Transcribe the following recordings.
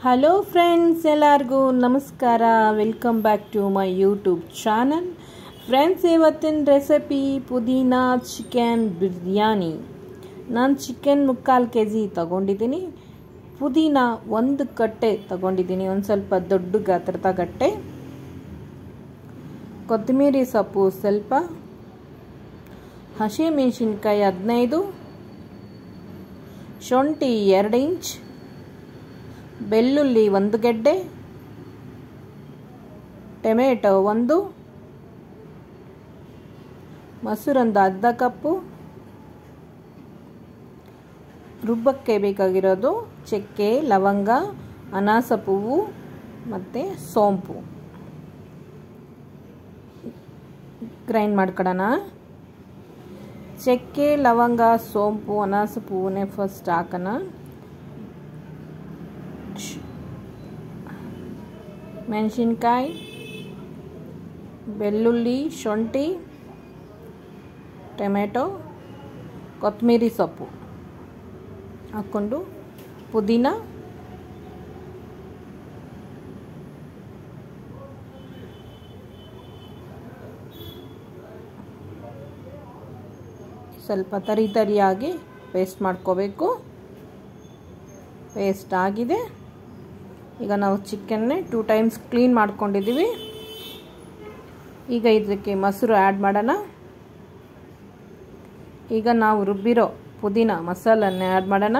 Hello friends, ಎಲ್ಲರಿಗೂ ನಮಸ್ಕಾರ. Welcome back to my YouTube channel. Friends, ಇವತ್ತಿನ ರೆಸಿಪಿ ಪುದೀನಾ ಚಿಕನ್ ಬಿರಿಯಾನಿ. ನಾನು ಚಿಕನ್ 3/4 kg ತಗೊಂಡಿದ್ದೀನಿ. ಪುದೀನಾ 1 ಕಟ್ಟೆ ತಗೊಂಡಿದ್ದೀನಿ, ಒಂದು ಸ್ವಲ್ಪ ದೊಡ್ಡ ಗಾತ್ರದ ಕಟ್ಟೆ. ಕೊತ್ತಂಬರಿ ಸೊಪ್ಪು ಸ್ವಲ್ಪ, ಹಸಿಮೆಣಸಿನ್ಕಾಯಿ 15, ಶುಂಠಿ 2 ಇಂಚ್, ಬೆಳ್ಳುಳ್ಳಿ 1 ಗೆಡ್ಡೆ, ಟೊಮೆಟೊ 1, ಮೊಸರೊಂದು ಅರ್ಧ ಕಪ್ಪು. ರುಬ್ಬಕ್ಕೆ ಬೇಕಾಗಿರೋದು ಚಕ್ಕೆ, ಲವಂಗ, ಅನಾಸ ಹೂವು ಮತ್ತು ಸೋಂಪು. ಗ್ರೈಂಡ್ ಮಾಡ್ಕೊಳ್ಳೋಣ. ಚಕ್ಕೆ, ಲವಂಗ, ಸೋಂಪು, ಅನಾಸ ಹೂವನ್ನೇ ಫಸ್ಟ್ ಹಾಕೋಣ. ಮೆಣಸಿನ್ಕಾಯಿ, ಬೆಳ್ಳುಳ್ಳಿ, ಶುಂಠಿ, ಟೊಮೆಟೊ, ಕೊತ್ತಂಬರಿ ಸೊಪ್ಪು ಹಾಕ್ಕೊಂಡು ಪುದೀನ, ಸ್ವಲ್ಪ ತರಿಯಾಗಿ ಪೇಸ್ಟ್ ಮಾಡ್ಕೋಬೇಕು. ಪೇಸ್ಟ್ ಆಗಿದೆ. ಈಗ ನಾವು ಚಿಕನ್ನೇ 2 times ಕ್ಲೀನ್ ಮಾಡ್ಕೊಂಡಿದ್ದೀವಿ. ಈಗ ಇದಕ್ಕೆ ಮೊಸರು ಆ್ಯಡ್ ಮಾಡೋಣ. ಈಗ ನಾವು ರುಬ್ಬಿರೋ ಪುದೀನ ಮಸಾಲನ್ನೇ ಆ್ಯಡ್ ಮಾಡೋಣ.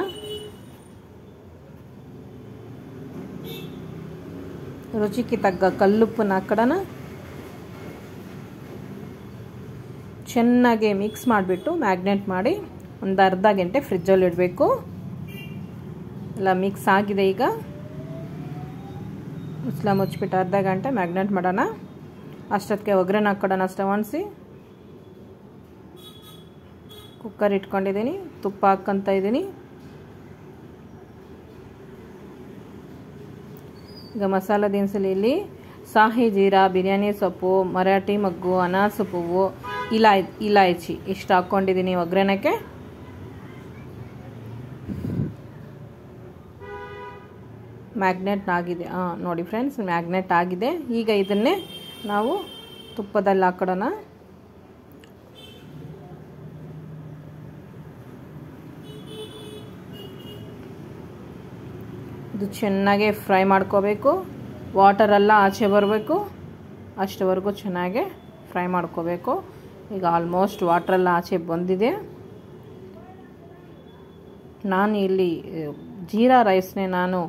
ರುಚಿಗೆ ತಗ್ಗ ಕಲ್ಲುಪ್ಪನ್ನು ಹಾಕೋಣ. ಚೆನ್ನಾಗಿ ಮಿಕ್ಸ್ ಮಾಡಿಬಿಟ್ಟು ಮ್ಯಾಗ್ನೇಟ್ ಮಾಡಿ ಒಂದು ಅರ್ಧ ಗಂಟೆ ಫ್ರಿಜ್ಜಲ್ಲಿ ಇಡಬೇಕು. ಎಲ್ಲ ಮಿಕ್ಸ್ ಆಗಿದೆ. ಈಗ ಮುಚ್ಚಳ ಮುಚ್ಚಿಬಿಟ್ಟು ಅರ್ಧ ಗಂಟೆ ಮ್ಯಾಗ್ನೇಟ್ ಮಾಡೋಣ. ಅಷ್ಟೊತ್ತಿಗೆ ಒಗ್ಗರಣೆ ಹಾಕ್ಕೊಡೋಣ. ಸ್ಟವ್ ಆನಿಸಿ ಕುಕ್ಕರ್ ಇಟ್ಕೊಂಡಿದ್ದೀನಿ. ತುಪ್ಪ ಹಾಕ್ಕೊತ ಇದ್ದೀನಿ. ಈಗ ಮಸಾಲ ದಿನಸಲ್ಲಿ ಇಲ್ಲಿ ಸಾಹಿ ಜೀರಾ, ಬಿರಿಯಾನಿ ಸೊಪ್ಪು, ಮರಾಠಿ ಮೊಗ್ಗು, ಅನಾಸ ಹೂವು, ಇಲಾಯ್ಚಿ ಇಷ್ಟು ಹಾಕ್ಕೊಂಡಿದ್ದೀನಿ ಒಗ್ಗರಣೆಗೆ. ಮ್ಯಾಗ್ನೇಟ್ ಆಗಿದೆ. ನೋಡಿ ಫ್ರೆಂಡ್ಸ್, ಮ್ಯಾಗ್ನೇಟ್ ಆಗಿದೆ. ಈಗ ಇದನ್ನೇ ನಾವು ತುಪ್ಪದಲ್ಲಿ ಹಾಕೋಣ. ಇದು ಚೆನ್ನಾಗಿ ಫ್ರೈ ಮಾಡ್ಕೋಬೇಕು. ವಾಟರೆಲ್ಲ ಆಚೆ ಬರಬೇಕು. ಅಷ್ಟವರೆಗೂ ಚೆನ್ನಾಗಿ ಫ್ರೈ ಮಾಡ್ಕೋಬೇಕು. ಈಗ ಆಲ್ಮೋಸ್ಟ್ ವಾಟ್ರೆಲ್ಲ ಆಚೆ ಬಂದಿದೆ. ನಾನು ಇಲ್ಲಿ ಜೀರಾ ರೈಸ್ನೇ ನಾನು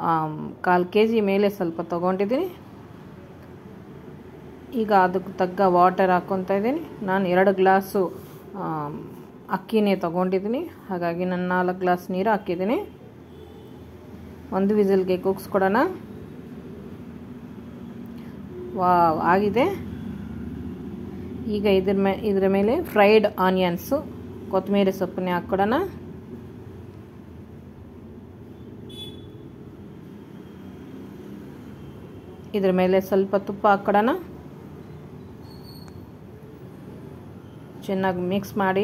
1/4 kg ಮೇಲೆ ಸ್ವಲ್ಪ ತೊಗೊಂಡಿದ್ದೀನಿ. ಈಗ ಅದಕ್ಕೆ ತಗ್ಗ ವಾಟರ್ ಹಾಕ್ಕೊತಾ ಇದ್ದೀನಿ. ನಾನು 2 ಗ್ಲಾಸು ಅಕ್ಕಿನೇ ತೊಗೊಂಡಿದ್ದೀನಿ. ಹಾಗಾಗಿ ನಾನು 4 ಗ್ಲಾಸ್ ನೀರು ಹಾಕಿದ್ದೀನಿ. 1 ವಿಸಿಲ್ಗೆ ಕೂಗಿಸ್ಕೊಡೋಣ. ಆಗಿದೆ. ಈಗ ಇದ್ರ ಮೇಲೆ ಫ್ರೈಡ್ ಆನಿಯನ್ಸು, ಕೊತ್ತಂಬರಿ ಸೊಪ್ಪನ್ನೇ ಹಾಕ್ಕೊಡೋಣ. ಇದ್ರ ಮೇಲೆ ಸ್ವಲ್ಪ ತುಪ್ಪ ಹಾಕ್ಕೊಡೋಣ. ಚೆನ್ನಾಗಿ ಮಿಕ್ಸ್ ಮಾಡಿ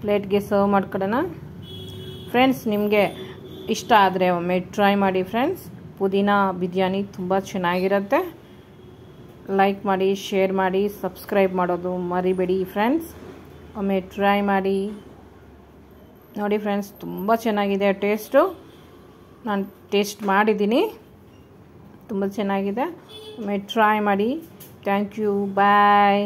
ಪ್ಲೇಟ್ಗೆ ಸರ್ವ್ ಮಾಡ್ಕೊಡೋಣ. ಫ್ರೆಂಡ್ಸ್, ನಿಮಗೆ ಇಷ್ಟ ಆದರೆ ಒಮ್ಮೆ ಟ್ರೈ ಮಾಡಿ. ಫ್ರೆಂಡ್ಸ್, ಪುದೀನಾ ಬಿರಿಯಾನಿ ತುಂಬ ಚೆನ್ನಾಗಿರುತ್ತೆ. ಲೈಕ್ ಮಾಡಿ, ಶೇರ್ ಮಾಡಿ, ಸಬ್ಸ್ಕ್ರೈಬ್ ಮಾಡೋದು ಮರಿಬೇಡಿ. ಫ್ರೆಂಡ್ಸ್, ಒಮ್ಮೆ ಟ್ರೈ ಮಾಡಿ. ನೋಡಿ ಫ್ರೆಂಡ್ಸ್, ತುಂಬ ಚೆನ್ನಾಗಿದೆ ಟೇಸ್ಟು. ನಾನು ಟೇಸ್ಟ್ ಮಾಡಿದ್ದೀನಿ. ತುಂಬ ಚೆನ್ನಾಗಿದೆ. ಒಮ್ಮೆ ಟ್ರೈ ಮಾಡಿ. Thank you. ಬಾಯ್.